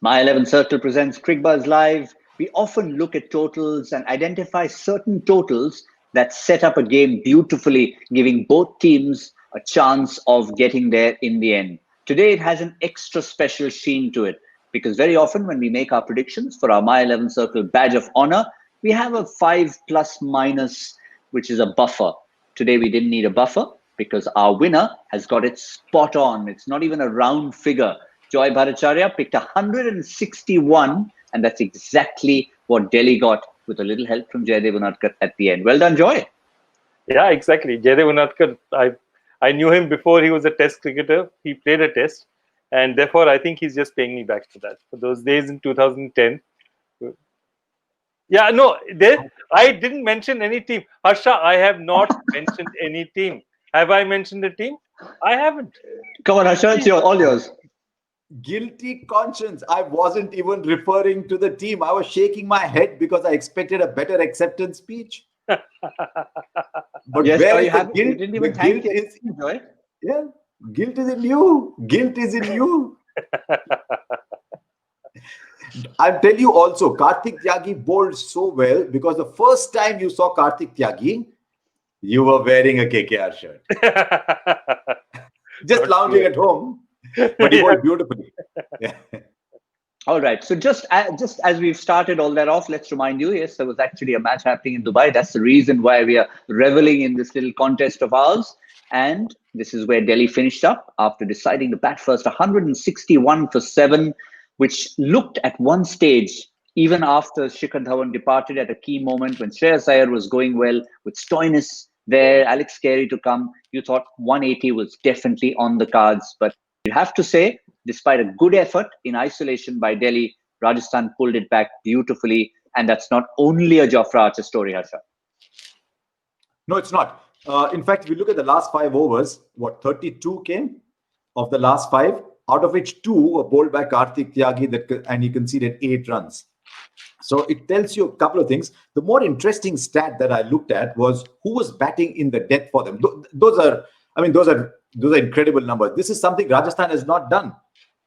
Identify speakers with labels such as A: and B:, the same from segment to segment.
A: My 11 Circle presents Cricbuzz Live. We often look at totals and identify certain totals that set up a game beautifully, giving both teams a chance of getting there in the end. Today, it has an extra special sheen to it because very often when we make our predictions for our My 11 Circle badge of honor, we have a 5 plus minus, which is a buffer. Today, we didn't need a buffer because our winner has got it spot on. It's not even a round figure. Joy Bhattacharjya picked 161, and that's exactly what Delhi got with a little help from Jaydev Unadkat at the end. Well done, Joy.
B: Yeah, exactly. Jaydev Unadkat, I knew him before he was a test cricketer. He played a test, and therefore I think he's just paying me back for that. For those days in 2010. Yeah, no, I didn't mention any team. Harsha, I have not mentioned any team. Have I mentioned a team? I haven't.
A: Come on, Harsha, it's all yours.
C: Guilty conscience. I wasn't even referring to the team. I was shaking my head because I expected a better acceptance speech. But
A: yes,
C: where is
A: the
C: guilt?
A: you didn't even thank
C: is,
A: Joy.
C: Yeah, guilt is in you. Guilt is in you. I'll tell you also, Kartik Tyagi bowled so well because the first time you saw Kartik Tyagi, you were wearing a KKR shirt. Just lounging at home. But he bowled beautifully. Yeah.
A: All right. So just as we've started all that off, let's remind you, yes, there was actually a match happening in Dubai. That's the reason why we are reveling in this little contest of ours. And this is where Delhi finished up after deciding to bat first, 161 for 7, which looked at one stage, even after Shikhar Dhawan departed at a key moment when Shreyas Iyer was going well, with Stoinis there, Alex Carey to come, you thought 180 was definitely on the cards. But you have to say, despite a good effort in isolation by Delhi, Rajasthan pulled it back beautifully. And that's not only a Jofra Archer story, Harsha.
C: No, it's not. In fact, if you look at the last 5 overs, 32 came of the last 5, out of which 2 were bowled by Kartik Tyagi, and he conceded 8 runs. So it tells you a couple of things. The more interesting stat that I looked at was who was batting in the death for them. Those are incredible numbers. This is something Rajasthan has not done.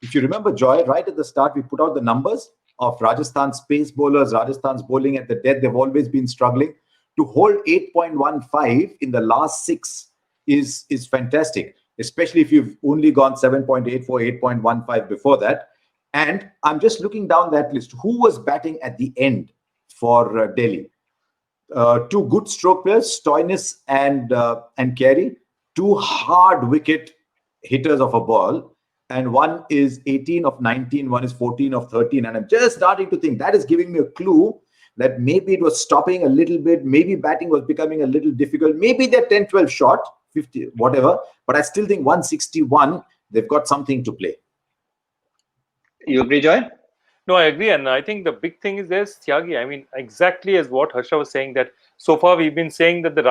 C: If you remember, Joy, right at the start, we put out the numbers of Rajasthan's pace bowlers, Rajasthan's bowling at the death. They've always been struggling. To hold 8.15 in the last 6 is fantastic, especially if you've only gone 7.84, 8.15 before that. And I'm just looking down that list. Who was batting at the end for Delhi? 2 good stroke players, Stoinis and Carey. 2 hard wicket hitters of a ball. And one is 18 of 19, one is 14 of 13. And I'm just starting to think that is giving me a clue that maybe it was stopping a little bit. Maybe batting was becoming a little difficult. Maybe they're 10, 12 short, 50, whatever. But I still think 161, they've got something to play.
A: You agree, Joy?
B: No, I agree. And I think the big thing is there's Tyagi. I mean, exactly as what Harsha was saying, that so far we've been saying that the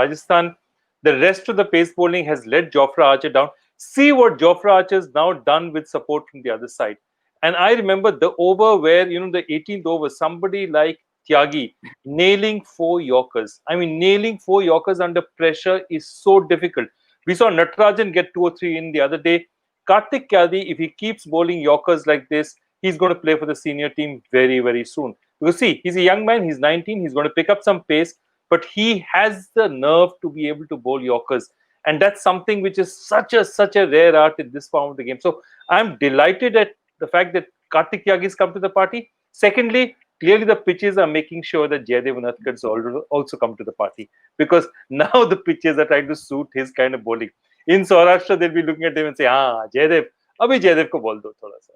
B: rest of the pace bowling has let Jofra Archer down. See what Jofra Archer has now done with support from the other side. And I remember the over where, the 18th over, somebody like Tyagi nailing 4 Yorkers. I mean, nailing 4 Yorkers under pressure is so difficult. We saw Natarajan get 2 or 3 in the other day. Kartik Tyagi, if he keeps bowling Yorkers like this, he's going to play for the senior team very, very soon. Because see, he's a young man, he's 19, he's going to pick up some pace, but he has the nerve to be able to bowl Yorkers. And that's something which is such a rare art in this form of the game. So I'm delighted at the fact that Kartik Tyagi has come to the party. Secondly, clearly the pitches are making sure that Jaydev Unadkat's also come to the party. Because now the pitches are trying to suit his kind of bowling. In Saurashtra, they'll be looking at him and say, Jaydev, abhi Jaydev ko bol do thoda sa.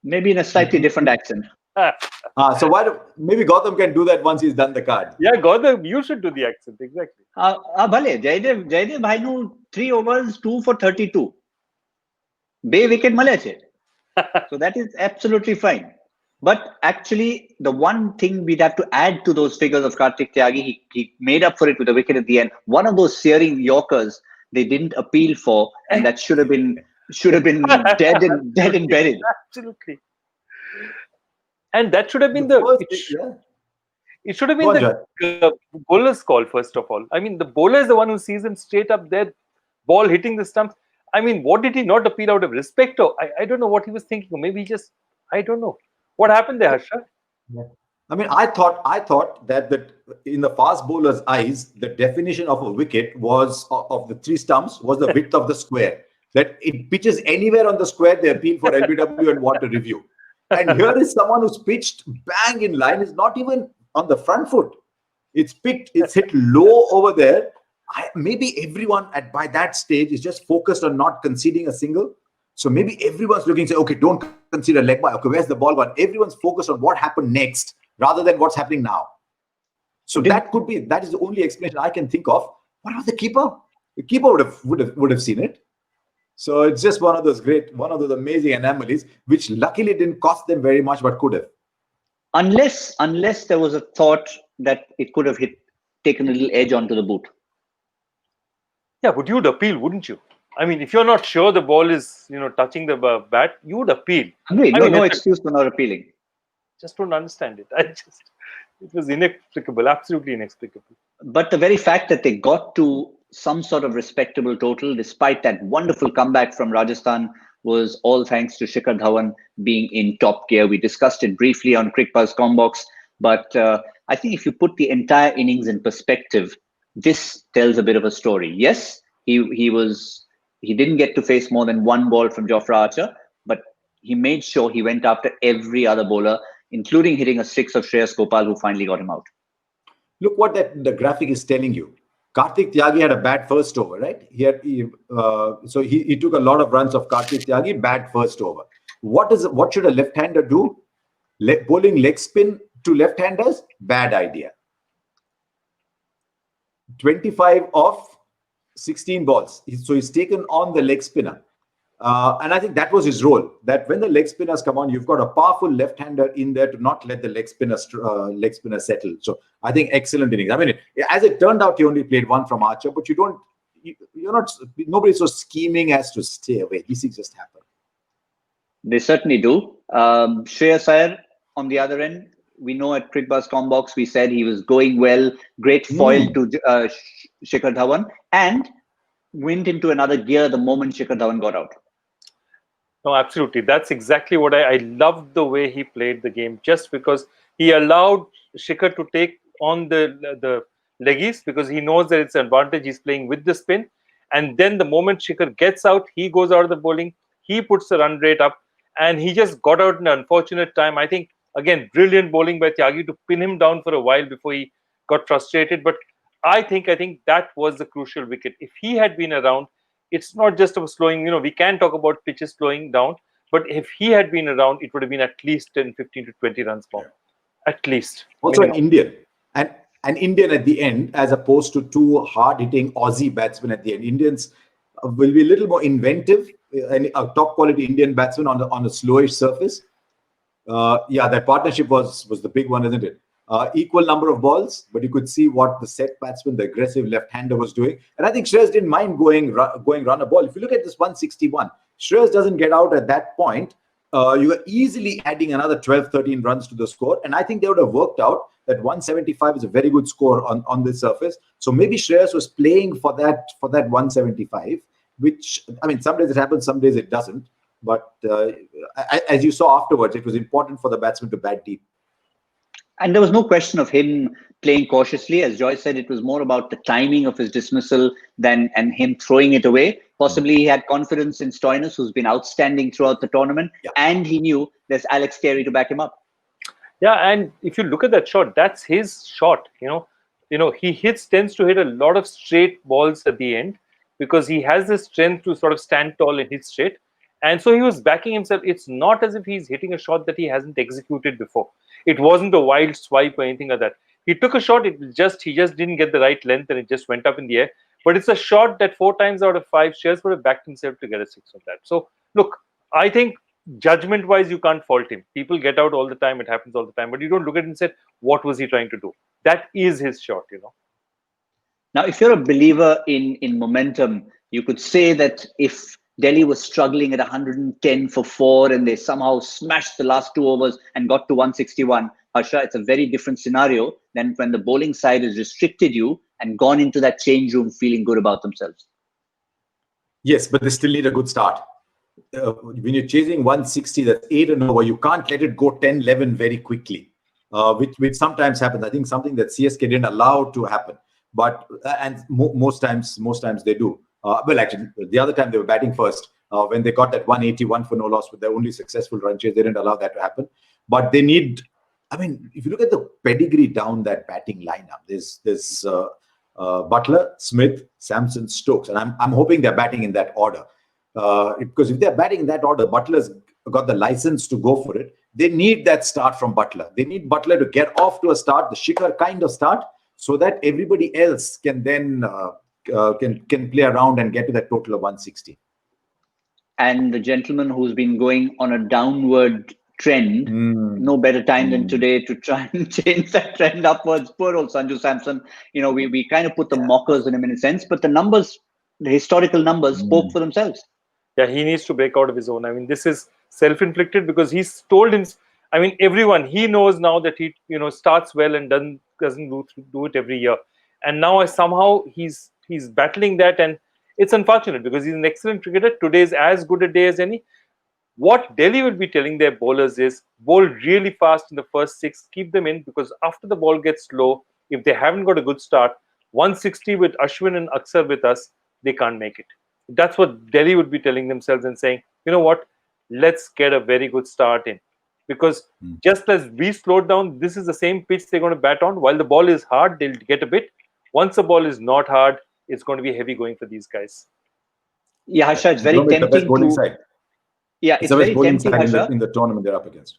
A: Maybe in a slightly different accent.
C: So maybe Gautam can do that once he's done the card.
B: Yeah, Gautam, you should do the accent, exactly.
A: Bhale, Jaydev bhai nu 3 overs, 2 for 32. Be wicket male che. So that is absolutely fine. But actually, the one thing we'd have to add to those figures of Kartik Tyagi, he made up for it with a wicket at the end. One of those searing Yorkers they didn't appeal for, and that should have been dead and buried.
B: Absolutely. And that should have been it should have been the bowler's call, first of all. I mean, the bowler is the one who sees him straight up there, ball hitting the stumps. I mean, what did he not appeal out of respect? Or I don't know what he was thinking. Or maybe he just, I don't know. What happened there, Harsha?
C: Yeah. I mean, I thought that in the fast bowler's eyes, the definition of a wicket was of the three stumps was the width of the square. That it pitches anywhere on the square, they appeal for LBW and want a review. And here is someone who's pitched bang in line, is not even on the front foot. It's hit low over there. Maybe everyone by that stage is just focused on not conceding a single. So maybe everyone's looking, say, okay, don't concede a leg bye. Okay, where's the ball gone? Everyone's focused on what happened next rather than what's happening now. So that is the only explanation I can think of. What about the keeper? The keeper would have seen it. So it's just one of those amazing anomalies, which luckily didn't cost them very much, but could have.
A: Unless there was a thought that it could have taken a little edge onto the boot.
B: Yeah, but you'd appeal, wouldn't you? I mean, if you're not sure the ball is, touching the bat, you would appeal.
A: No excuse for not appealing.
B: Just don't understand it. It was inexplicable, absolutely inexplicable.
A: But the very fact that they got to some sort of respectable total, despite that wonderful comeback from Rajasthan, was all thanks to Shikhar Dhawan being in top gear. We discussed it briefly on Cricbuzz Combox, but I think if you put the entire innings in perspective, this tells a bit of a story. Yes, he didn't get to face more than one ball from Jofra Archer, but he made sure he went after every other bowler, including hitting a six of Shreyas Gopal, who finally got him out.
C: Look what the graphic is telling you. Kartik Tyagi had a bad first over, right? So he took a lot of runs of Kartik Tyagi, bad first over. What should a left-hander do? Bowling leg spin to left-handers? Bad idea. 25 of 16 balls. So he's taken on the leg spinner. And I think that was his role, that when the leg spinners come on, you've got a powerful left-hander in there to not let the leg spinner settle. So I think excellent innings. I mean, as it turned out, he only played one from Archer, but nobody's so scheming as to stay away. These things just happen.
A: They certainly do. Shreyas Iyer, on the other end, we know at Cricbuzz Combox, we said he was going well, great foil to Shikhar Dhawan, and went into another gear the moment Shikhar Dhawan got out.
B: No, absolutely. That's exactly what I loved the way he played the game, just because he allowed Shikhar to take on the leggies, because he knows that it's an advantage. He's playing with the spin. And then the moment Shikhar gets out, he goes out of the bowling, he puts the run rate up, and he just got out in an unfortunate time. I think, again, brilliant bowling by Tyagi to pin him down for a while before he got frustrated. But I think that was the crucial wicket. If he had been around, it's not just of slowing, we can talk about pitches slowing down, but if he had been around, it would have been at least 10, 15 to 20 runs more. At least.
C: Also an Indian. And an Indian at the end, as opposed to two hard-hitting Aussie batsmen at the end. Indians will be a little more inventive, and a top-quality Indian batsman on a slowish surface. That partnership was the big one, isn't it? Equal number of balls, but you could see what the set batsman, the aggressive left-hander, was doing. And I think Shreyas didn't mind going run a ball. If you look at this 161, Shreyas doesn't get out at that point. You are easily adding another 12, 13 runs to the score. And I think they would have worked out that 175 is a very good score on this surface. So maybe Shreyas was playing for that 175, which, I mean, some days it happens, some days it doesn't. But as you saw afterwards, it was important for the batsman to bat deep.
A: And there was no question of him playing cautiously. As Joy said, it was more about the timing of his dismissal and him throwing it away. Possibly he had confidence in Stoinis, who's been outstanding throughout the tournament. Yeah. And he knew there's Alex Carey to back him up.
B: Yeah, and if you look at that shot, that's his shot. He tends to hit a lot of straight balls at the end, because he has the strength to sort of stand tall and hit straight. And so he was backing himself. It's not as if he's hitting a shot that he hasn't executed before. It wasn't a wild swipe or anything like that. He took a shot, he just didn't get the right length, and it just went up in the air. But it's a shot that 4 times out of 5 Shreyas would have backed himself to get a 6 on that. So, look, I think judgment-wise, you can't fault him. People get out all the time. It happens all the time. But you don't look at it and say, what was he trying to do? That is his shot,
A: Now, if you're a believer in momentum, you could say that if Delhi was struggling at 110 for 4 and they somehow smashed the last 2 overs and got to 161, Harsha, it's a very different scenario than when the bowling side has restricted you and gone into that change room feeling good about themselves.
C: Yes, but they still need a good start. when you're chasing 160, that's 8 and over. You can't let it go 10-11 very quickly, which sometimes happens. I think something that CSK didn't allow to happen, but and most times they do. Well, actually, the other time they were batting first. When they got that 181 for no loss with their only successful run chase, they didn't allow that to happen. But they need. I mean, if you look at the pedigree down that batting lineup, there's Butler, Smith, Samson, Stokes, and I'm hoping they're batting in that order. Because if they're batting in that order, Butler's got the license to go for it. They need that start from Butler. They need Butler to get off to a start, the Shikhar kind of start, so that everybody else can then can play around and get to that total of 160.
A: And the gentleman who's been going on a downward trend, no better time than today to try and change that trend upwards. Poor old Sanju Samson. We kind of put the mockers in him in a sense, but the numbers, the historical numbers, spoke for themselves.
B: Yeah, he needs to break out of his own. I mean, this is self-inflicted because he's told him. I mean, everyone, he knows now that he starts well and doesn't do it every year, and now somehow he's battling that, and it's unfortunate because he's an excellent cricketer. Today is as good a day as any. What Delhi will be telling their bowlers is bowl really fast in the first 6, keep them in, because after the ball gets low, if they haven't got a good start, 160 with Ashwin and Aksar with us, they can't make it. That's what Delhi would be telling themselves and saying, you know what, let's get a very good start in. Because just as we slowed down, this is the same pitch they're going to bat on. While the ball is hard, they'll get a bit. Once the ball is not hard, it's going to be heavy going for these guys.
A: Yeah, Harsha, it's very tempting to... Yeah, it's very tempting, Harsha,
C: in the tournament they're up against,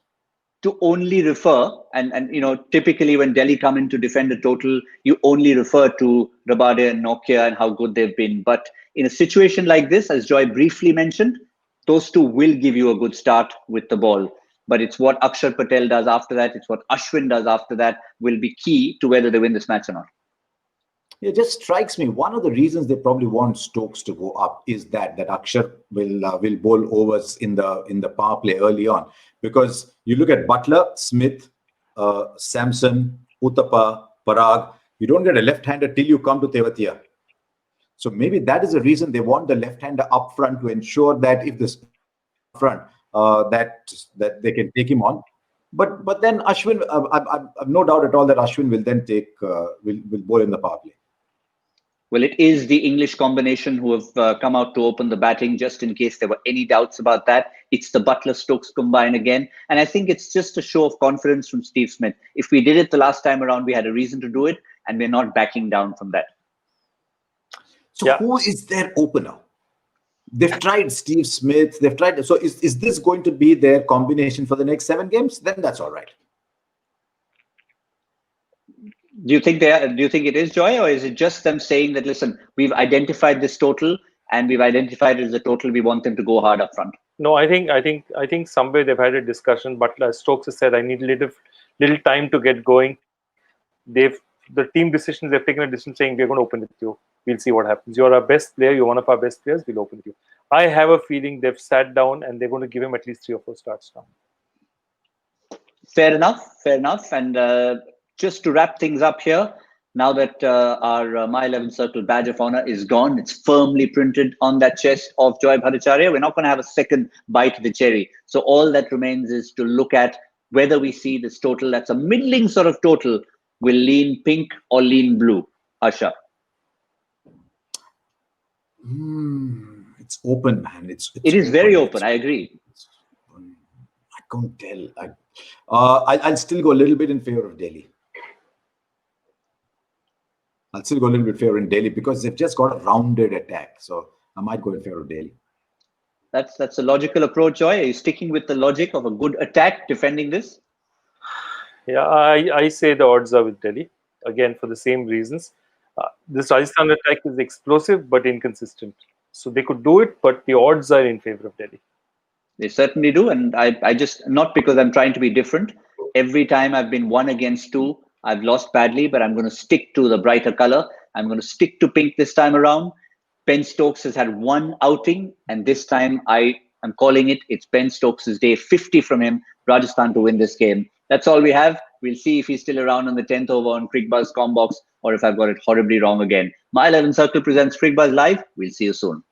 A: to only refer, and typically when Delhi come in to defend a total, you only refer to Rabade and Nokia and how good they've been. But in a situation like this, as Joy briefly mentioned, those two will give you a good start with the ball. But it's what Akshar Patel does after that, it's what Ashwin does after that will be key to whether they win this match or not.
C: It just strikes me, one of the reasons they probably want Stokes to go up is that Akshar will bowl overs in the power play early on. Because you look at Butler, Smith, Samson, Uthappa, Parag, you don't get a left-hander till you come to Tewatia. So maybe that is the reason they want the left-hander up front, to ensure that if this front that they can take him on. But then Ashwin, I've no doubt at all that Ashwin will then will bowl in the power play.
A: Well, it is the English combination who have come out to open the batting, just in case there were any doubts about that. It's the Butler-Stokes combine again. And I think it's just a show of confidence from Steve Smith. If we did it the last time around, we had a reason to do it, and we're not backing down from that.
C: So who is their opener? They've tried Steve Smith. They've tried. So is this going to be their combination for the next 7 games? Then that's all right.
A: Do you think it is, Joy, or is it just them saying that, listen, we've identified this total and we've identified it as a total, we want them to go hard up front?
B: No, I think somewhere they've had a discussion, but as Stokes has said, I need a little time to get going. The team decisions, they've taken a decision saying we're going to open with you. We'll see what happens. You're our best player. You're one of our best players. We'll open with you. I have a feeling they've sat down and they're going to give him at least 3 or 4 starts now.
A: Fair enough. And just to wrap things up here, now that our My 11 Circle badge of honor is gone, it's firmly printed on that chest of Joy Bhattacharjya. We're not going to have a second bite of the cherry. So all that remains is to look at whether we see this total that's a middling sort of total will lean pink or lean blue. Harsha.
C: It's open, man.
A: It is very open. I agree.
C: I can't tell. I'll still go a little bit in favor of Delhi. I'll still go a little bit in favor in Delhi because they've just got a rounded attack. So I might go in favor of Delhi.
A: That's a logical approach, Joy. Are you sticking with the logic of a good attack defending this?
B: Yeah, I say the odds are with Delhi. Again, for the same reasons. This Rajasthan attack is explosive but inconsistent. So they could do it, but the odds are in favor of Delhi.
A: They certainly do. And I just, not because I'm trying to be different. Every time I've been 1 against 2, I've lost badly, but I'm going to stick to the brighter color. I'm going to stick to pink this time around. Ben Stokes has had 1 outing, and this time I am calling it. It's Ben Stokes' day, 50 from him, Rajasthan to win this game. That's all we have. We'll see if he's still around on the 10th over on Cricbuzz Combox, or if I've got it horribly wrong again. My 11 Circle presents Cricbuzz Live. We'll see you soon.